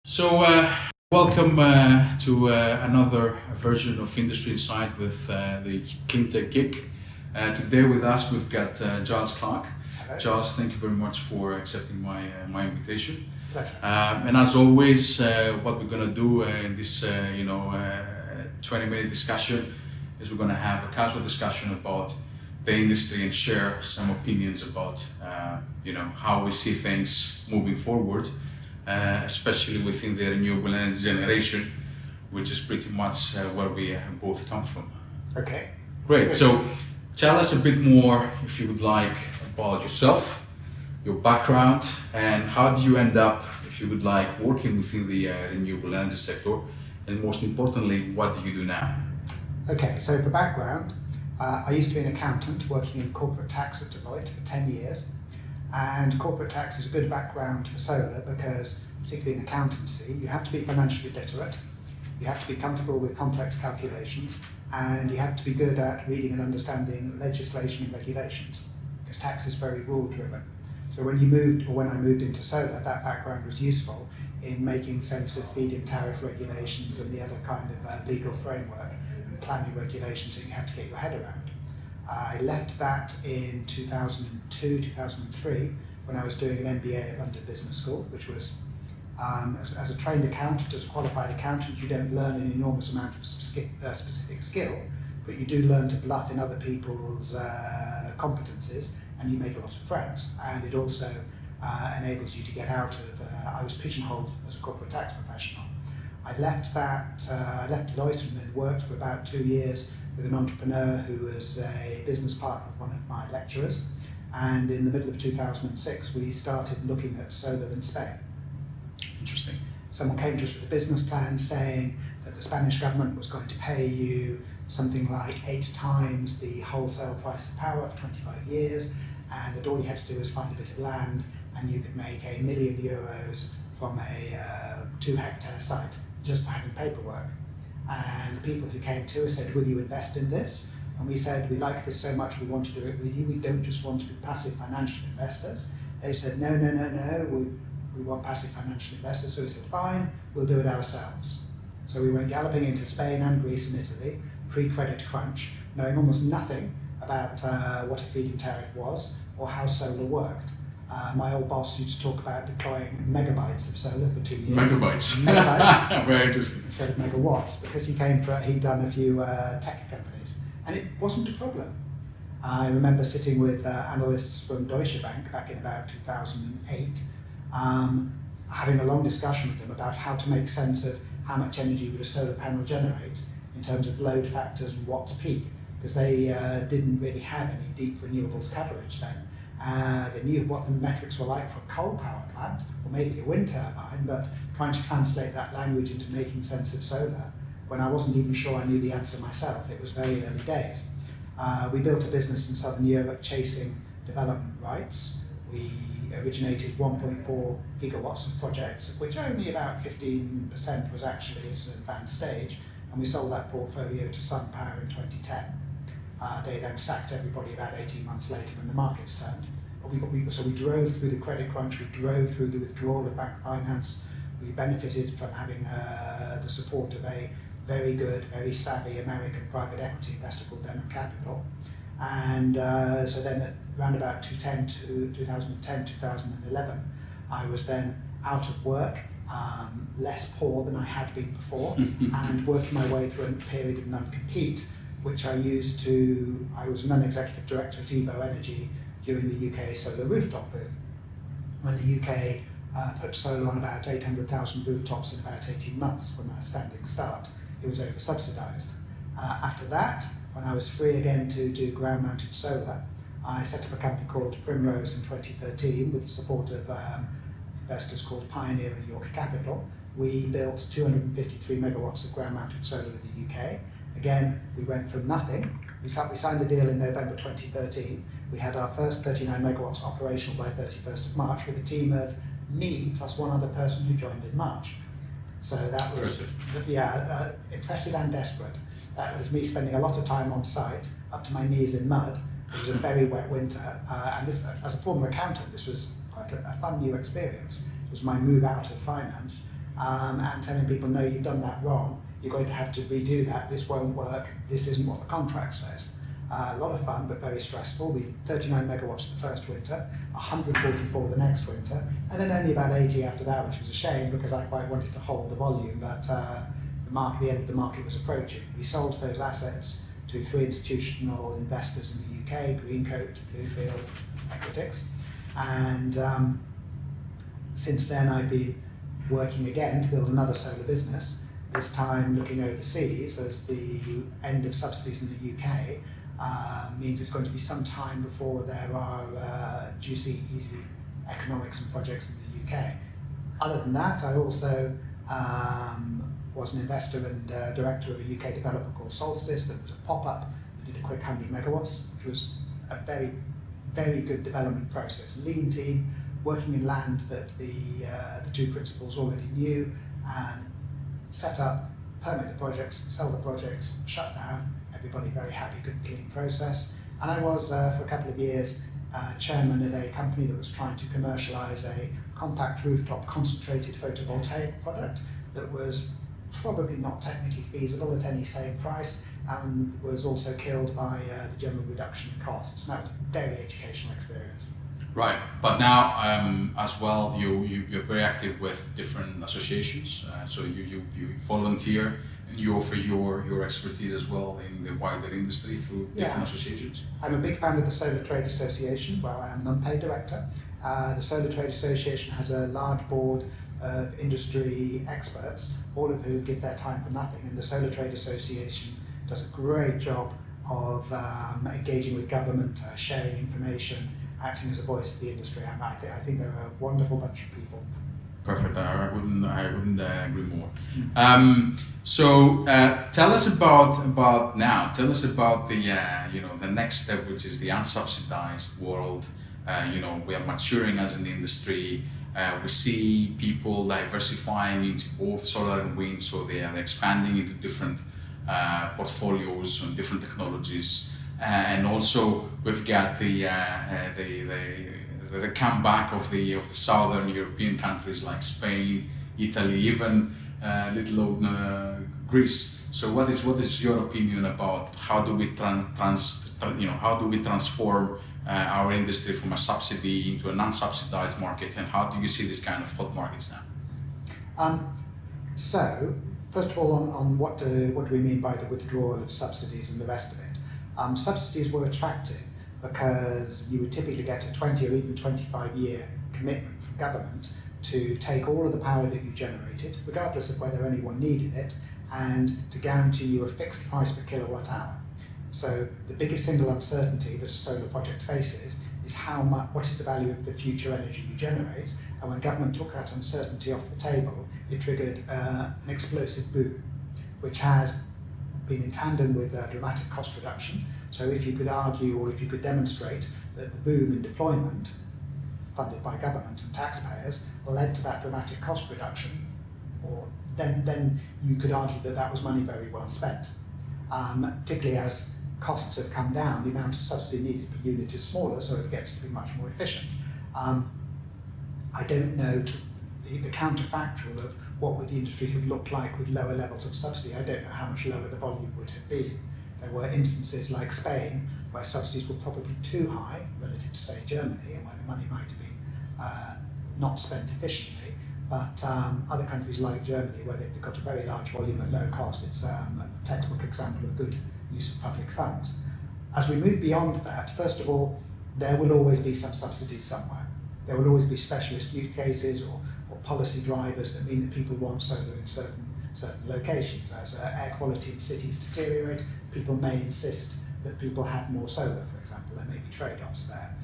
So, welcome to another version of Industry Insight with the Cleantech Geek. Today with us we've got Giles Clark. Hello. Giles, thank you very much for accepting my invitation. Pleasure. And as always, what we're going to do in this 20-minute discussion is we're going to have a casual discussion about the industry and share some opinions about how we see things moving forward. Especially within the renewable energy generation, which is pretty much where we both come from. Okay. Great. So tell us a bit more, if you would like, about yourself, your background, and how do you end up, if you would like, working within the renewable energy sector, and most importantly, what do you do now? Okay, so for background, I used to be an accountant working in corporate tax at Deloitte for 10 years. And corporate tax is a good background for solar because, particularly in accountancy, you have to be financially literate, you have to be comfortable with complex calculations, and you have to be good at reading and understanding legislation and regulations, because tax is very rule driven. So when I moved into solar, that background was useful in making sense of feed-in tariff regulations and the other kind of legal framework and planning regulations that you have to get your head around. I left that in 2002, 2003 when I was doing an MBA at London Business School, which was, as a trained accountant, as a qualified accountant, you don't learn an enormous amount of specific skill, but you do learn to bluff in other people's competencies, and you make a lot of friends. And it also enables you to get out of, I was pigeonholed as a corporate tax professional. I left Deloitte and then worked for about 2 years with an entrepreneur who was a business partner of one of my lecturers, and in the middle of 2006 we started looking at solar in Spain. Interesting. Someone came to us with a business plan saying that the Spanish government was going to pay you something like 8 times the wholesale price of power for 25 years, and that all you had to do was find a bit of land and you could make €1 million from a 2-hectare site just for having paperwork. And the people who came to us said, will you invest in this? And we said, we like this so much, we want to do it with you. We don't just want to be passive financial investors. They said, no, we want passive financial investors. So we said, fine, we'll do it ourselves. So we went galloping into Spain and Greece and Italy, pre-credit crunch, knowing almost nothing about what a feed-in tariff was or how solar worked. My old boss used to talk about deploying megabytes of solar for 2 years. Megabytes. Very interesting. Instead of megawatts, because he'd done a few tech companies, and it wasn't a problem. I remember sitting with analysts from Deutsche Bank back in about 2008, having a long discussion with them about how to make sense of how much energy would a solar panel generate in terms of load factors and watts peak, because they didn't really have any deep renewables coverage then. They knew what the metrics were like for a coal power plant, or maybe a wind turbine, but trying to translate that language into making sense of solar, when I wasn't even sure I knew the answer myself. It was very early days. We built a business in Southern Europe chasing development rights. We originated 1.4 gigawatts of projects, of which only about 15% was actually at an advanced stage, and we sold that portfolio to SunPower in 2010. They then sacked everybody about 18 months later when the markets turned. But we drove through the credit crunch, we drove through the withdrawal of bank finance, we benefited from having the support of a very good, very savvy American private equity investor called Denham Capital. And so then at around about 2010, 2011, I was then out of work, less poor than I had been before, and working my way through a period of non-compete, which I was a non-executive director at Evo Energy during the UK solar rooftop boom. When the UK put solar on about 800,000 rooftops in about 18 months from a standing start, it was over-subsidised. After that, when I was free again to do ground-mounted solar, I set up a company called Primrose in 2013 with the support of investors called Pioneer and York Capital. We built 253 megawatts of ground-mounted solar in the UK. Again, we went from nothing. We signed the deal in November 2013. We had our first 39 megawatts operational by 31st of March with a team of me plus one other person who joined in March. So that was impressive and desperate. That was me spending a lot of time on site, up to my knees in mud. It was a very wet winter, and this, as a former accountant, this was quite a fun new experience. It was my move out of finance and telling people, no, you've done that wrong, you're going to have to redo that, this won't work, this isn't what the contract says. A lot of fun, but very stressful. We 39 megawatts the first winter, 144 the next winter, and then only about 80 after that, which was a shame because I quite wanted to hold the volume, but the end of the market was approaching. We sold those assets to 3 institutional investors in the UK, Greencoat, Bluefield, Equitix, and since then I've been working again to build another solar business, this time looking overseas, as the end of subsidies in the UK means it's going to be some time before there are juicy, easy economics and projects in the UK. Other than that, I also was an investor and director of a UK developer called Solstice that was a pop-up that did a quick 100 megawatts, which was a very, very good development process. Lean team, working in land that the two principals already knew, and set up, permit the projects, sell the projects, shut down, everybody very happy, good, clean process. And I was, for a couple of years, chairman of a company that was trying to commercialise a compact rooftop concentrated photovoltaic product that was probably not technically feasible at any same price, and was also killed by the general reduction in costs. And that was a very educational experience. Right, but now as well, you're very active with different associations. So you volunteer and you offer your expertise as well in the wider industry through different associations. I'm a big fan of the Solar Trade Association, where I am an unpaid director. The Solar Trade Association has a large board of industry experts, all of whom give their time for nothing, and the Solar Trade Association does a great job of engaging with government, sharing information, acting as a voice for the industry. And I think they're a wonderful bunch of people. Perfect. I wouldn't agree more. So tell us about now. Tell us about the the next step, which is the unsubsidized world. We are maturing as an industry. We see people diversifying into both solar and wind, so they are expanding into different portfolios and different technologies. And also we've got the comeback of the southern European countries like Spain, Italy, even little old Greece. So what is your opinion about how do we transform our industry from a subsidy into an unsubsidized market, and how do you see this kind of hot markets now? So first of all, on what do we mean by the withdrawal of subsidies and the rest of it? Subsidies were attractive because you would typically get a 20 or even 25-year commitment from government to take all of the power that you generated, regardless of whether anyone needed it, and to guarantee you a fixed price per kilowatt hour. So the biggest single uncertainty that a solar project faces is what is the value of the future energy you generate, and when government took that uncertainty off the table, it triggered an explosive boom, which has been in tandem with a dramatic cost reduction. So if you could argue, or if you could demonstrate that the boom in deployment, funded by government and taxpayers, led to that dramatic cost reduction, then you could argue that that was money very well spent. Particularly as costs have come down, the amount of subsidy needed per unit is smaller, so it gets to be much more efficient. I don't know the counterfactual of what would the industry have looked like with lower levels of subsidy. I don't know how much lower the volume would have been. There were instances like Spain where subsidies were probably too high relative to, say, Germany, and where the money might have been not spent efficiently. But other countries like Germany, where they've got a very large volume at low cost, it's a textbook example of good use of public funds. As we move beyond that, first of all, there will always be some subsidies somewhere. There will always be specialist use cases or policy drivers that mean that people want solar in certain locations. As air quality in cities deteriorate, people may insist that people have more solar, for example. There may be trade-offs there.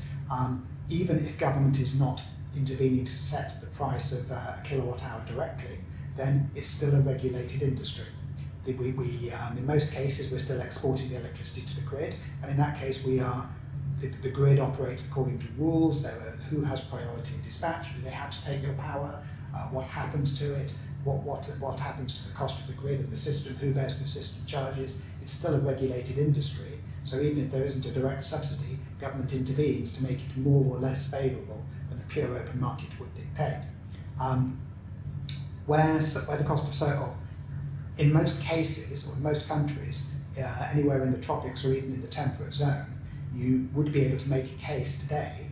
Even if government is not intervening to set the price of a kilowatt hour directly, then it's still a regulated industry. In most cases, we're still exporting the electricity to the grid, and in that case, the grid operates according to rules. There are who has priority in dispatch, do they have to take your power, what happens to it, what happens to the cost of the grid and the system, who bears the system charges. It's still a regulated industry, so even if there isn't a direct subsidy, government intervenes to make it more or less favourable than a pure open market would dictate. where the cost of solar, in most cases or in most countries, anywhere in the tropics or even in the temperate zone, you would be able to make a case today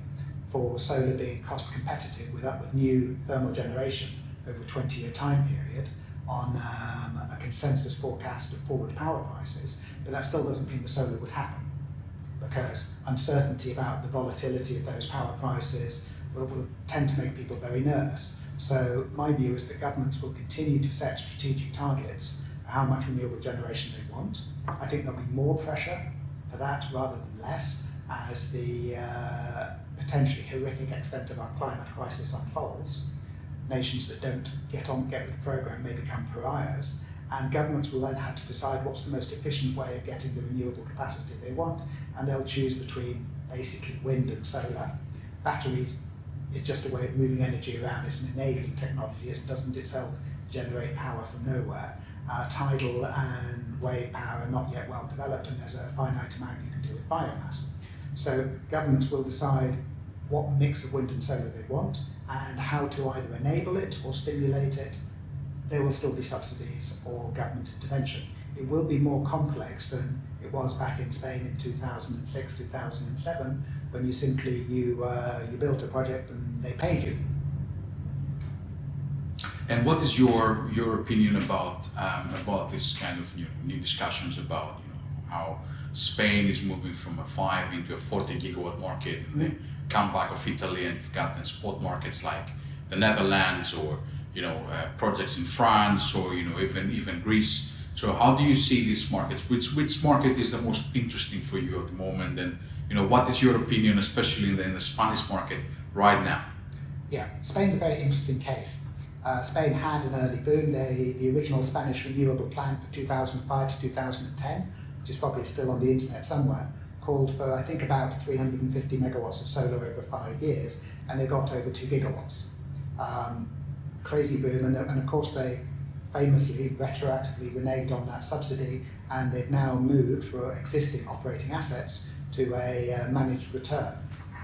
for solar being cost competitive with new thermal generation over a 20-year time period on a consensus forecast of forward power prices, but that still doesn't mean the solar would happen, because uncertainty about the volatility of those power prices will tend to make people very nervous. So my view is that governments will continue to set strategic targets for how much renewable generation they want. I think there'll be more pressure for that rather than less as the potentially horrific extent of our climate crisis unfolds. Nations that don't get with the programme may become pariahs, and governments will then have to decide what's the most efficient way of getting the renewable capacity they want, and they'll choose between basically wind and solar. Batteries is just a way of moving energy around. It's an enabling technology. It doesn't itself generate power from nowhere. Tidal and wave power are not yet well developed, and there's a finite amount you can do with biomass. So governments will decide what mix of wind and solar they want and how to either enable it or stimulate it. There will still be subsidies or government intervention. It will be more complex than it was back in Spain in 2006, 2007, when you simply you built a project and they paid you. And what is your opinion about this kind of new discussions about how Spain is moving from a 5 into a 40 gigawatt market, and the comeback of Italy, and you've got the spot markets like the Netherlands, or projects in France, or even Greece. So how do you see these markets? Which market is the most interesting for you at the moment, and what is your opinion, especially in the Spanish market right now? Yeah, Spain's a very interesting case. Spain had an early boom. The original Spanish Renewable plan for 2005 to 2010, which is probably still on the internet somewhere, called for, I think, about 350 megawatts of solar over 5 years, and they got over 2 gigawatts. Crazy boom, and of course they famously retroactively reneged on that subsidy, and they've now moved for existing operating assets to a managed return.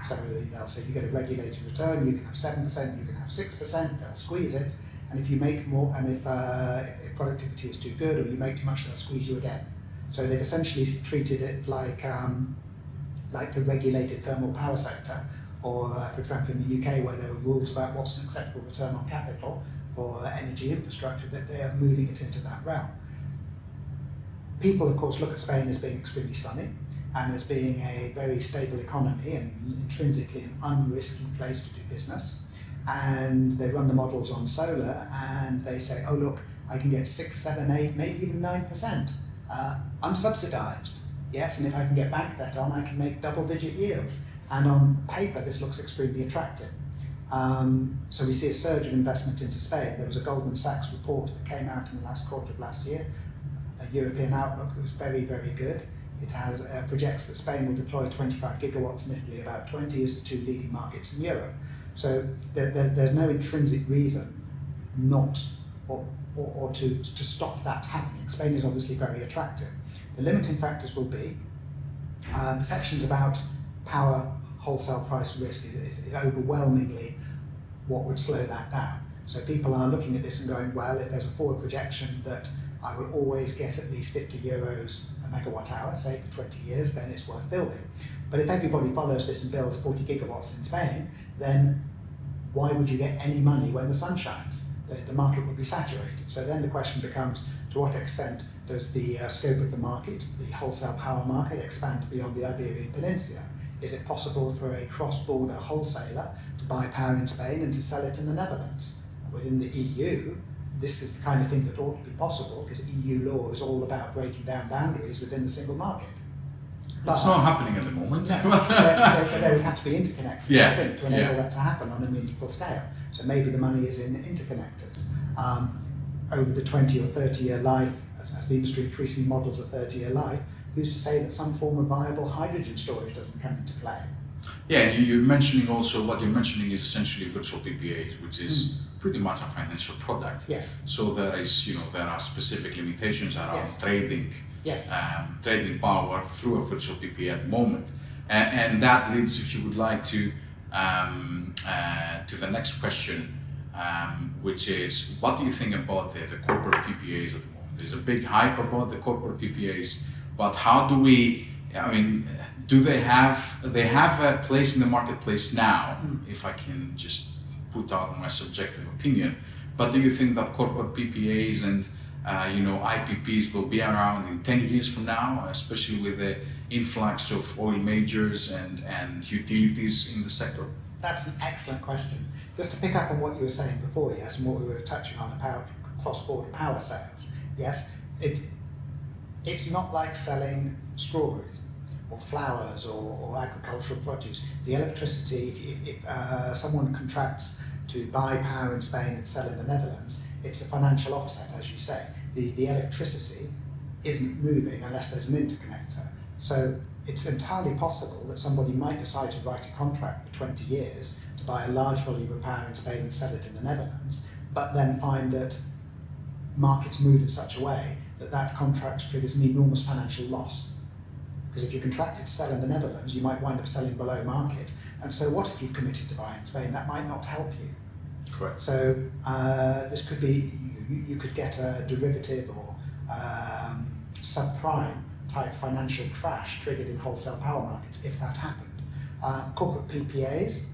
So they'll say you get a regulated return, you can have 7%, you can have 6%, they'll squeeze it, and if you make more, and if productivity is too good or you make too much, they'll squeeze you again. So they've essentially treated it like the regulated thermal power sector, or for example in the UK, where there were rules about what's an acceptable return on capital for energy infrastructure, that they are moving it into that realm. People of course look at Spain as being extremely sunny and as being a very stable economy and intrinsically an unrisky place to do business, and they run the models on solar and they say, oh look, I can get 6, 7, 8, maybe even 9% unsubsidized. Yes, and if I can get bank debt on, I can make double-digit yields. And on paper, this looks extremely attractive. So we see a surge of investment into Spain. There was a Goldman Sachs report that came out in the last quarter of last year, a European outlook that was very, very good. It has projects that Spain will deploy 25 gigawatts and Italy about 20 as the two leading markets in Europe. So there's no intrinsic reason not or to stop that happening. Spain is obviously very attractive. The limiting factors will be perceptions about power wholesale price risk is overwhelmingly what would slow that down. So people are looking at this and going, well, if there's a forward projection that I will always get at least 50 euros a megawatt hour, say for 20 years, then it's worth building. But if everybody follows this and builds 40 gigawatts in Spain, then why would you get any money when the sun shines? The market will be saturated. So then the question becomes, to what extent does the scope of the market, the wholesale power market, expand beyond the Iberian Peninsula? Is it possible for a cross-border wholesaler to buy power in Spain and to sell it in the Netherlands? Within the EU, this is the kind of thing that ought to be possible, because EU law is all about breaking down boundaries within the single market. But it's not happening at the moment. No, but there would have to be interconnectors, yeah, I think, to enable that to happen on a meaningful scale. So maybe the money is in interconnectors. Over the 20 or 30-year life, as the industry increasingly models a 30-year life, who's to say that some form of viable hydrogen storage doesn't come into play? Yeah, and you're mentioning also, what you're mentioning is essentially virtual PPAs, which is pretty much a financial product. Yes. So there are specific limitations around trading. Yes. Trading power through a virtual PPA at the moment, and that leads, if you would like to the next question. which is, what do you think about the corporate PPAs at the moment? There's a big hype about the corporate PPAs, but how do we, I mean, do they have a place in the marketplace now, if I can just put out my subjective opinion, but do you think that corporate PPAs and IPPs will be around in 10 years from now, especially with the influx of oil majors and utilities in the sector? That's an excellent question. Just to pick up on what you were saying before, yes, and what we were touching on about cross-border power sales, yes, it's not like selling strawberries or flowers or agricultural produce. The electricity, if someone contracts to buy power in Spain and sell in the Netherlands, it's a financial offset, as you say. The electricity isn't moving unless there's an interconnector. So it's entirely possible that somebody might decide to write a contract for 20 years to buy a large volume of power in Spain and sell it in the Netherlands, but then find that markets move in such a way that that contract triggers an enormous financial loss. Because if you're contracted to sell in the Netherlands, you might wind up selling below market. And so what if you've committed to buy in Spain? That might not help you. Correct. So this could be, you could get a derivative or subprime type financial crash triggered in wholesale power markets if that happened. Corporate PPAs,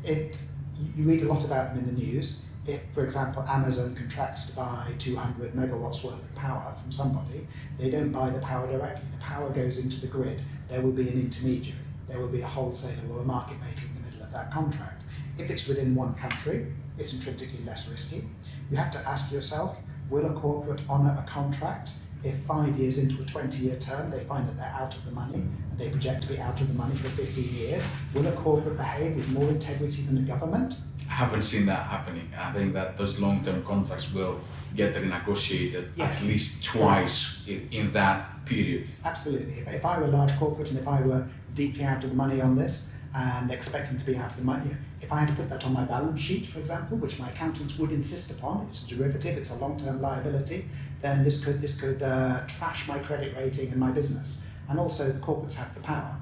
you read a lot about them in the news. If, for example, Amazon contracts to buy 200 megawatts worth of power from somebody, they don't buy the power directly. The power goes into the grid. There will be an intermediary. There will be a wholesaler or a market maker in the middle of that contract. If it's within one country, it's intrinsically less risky. You have to ask yourself, will a corporate honour a contract if 5 years into a 20-year term they find that they're out of the money and they project to be out of the money for 15 years? Will a corporate behave with more integrity than a government? I haven't seen that happening. I think that those long-term contracts will get renegotiated at least twice in that period. Absolutely. If I were a large corporate and if I were deeply out of the money on this and expecting to be out of the money, if I had to put that on my balance sheet, for example, which my accountants would insist upon, it's a derivative, it's a long-term liability, then this could trash my credit rating and my business. And also the corporates have the power.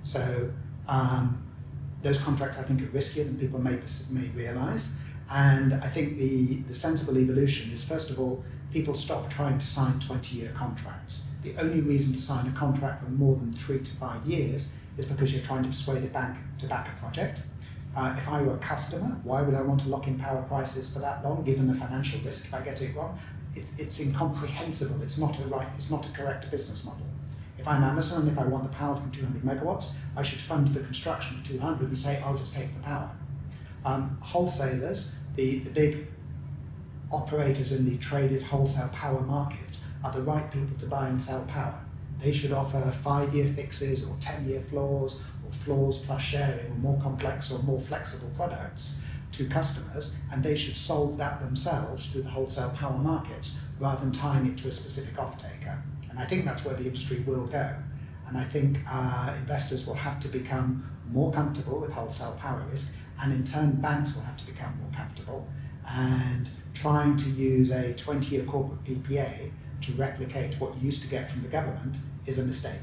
So those contracts, I think, are riskier than people may realise. And I think the sensible evolution is, first of all, people stop trying to sign 20-year contracts. The only reason to sign a contract for more than 3 to 5 years is because you're trying to persuade a bank to back a project. If I were a customer, why would I want to lock in power prices for that long, given the financial risk if I get it wrong? It's incomprehensible. It's not a correct business model. If I'm Amazon and if I want the power from 200 megawatts, I should fund the construction of 200 and say, I'll just take the power. Wholesalers, the big operators in the traded wholesale power markets, are the right people to buy and sell power. They should offer 5-year fixes or 10-year floors or floors plus sharing or more complex or more flexible products to customers, and they should solve that themselves through the wholesale power markets rather than tying it to a specific off-taker. And I think that's where the industry will go. And I think investors will have to become more comfortable with wholesale power risk, and in turn banks will have to become more comfortable. And trying to use a 20-year corporate PPA to replicate what you used to get from the government is a mistake.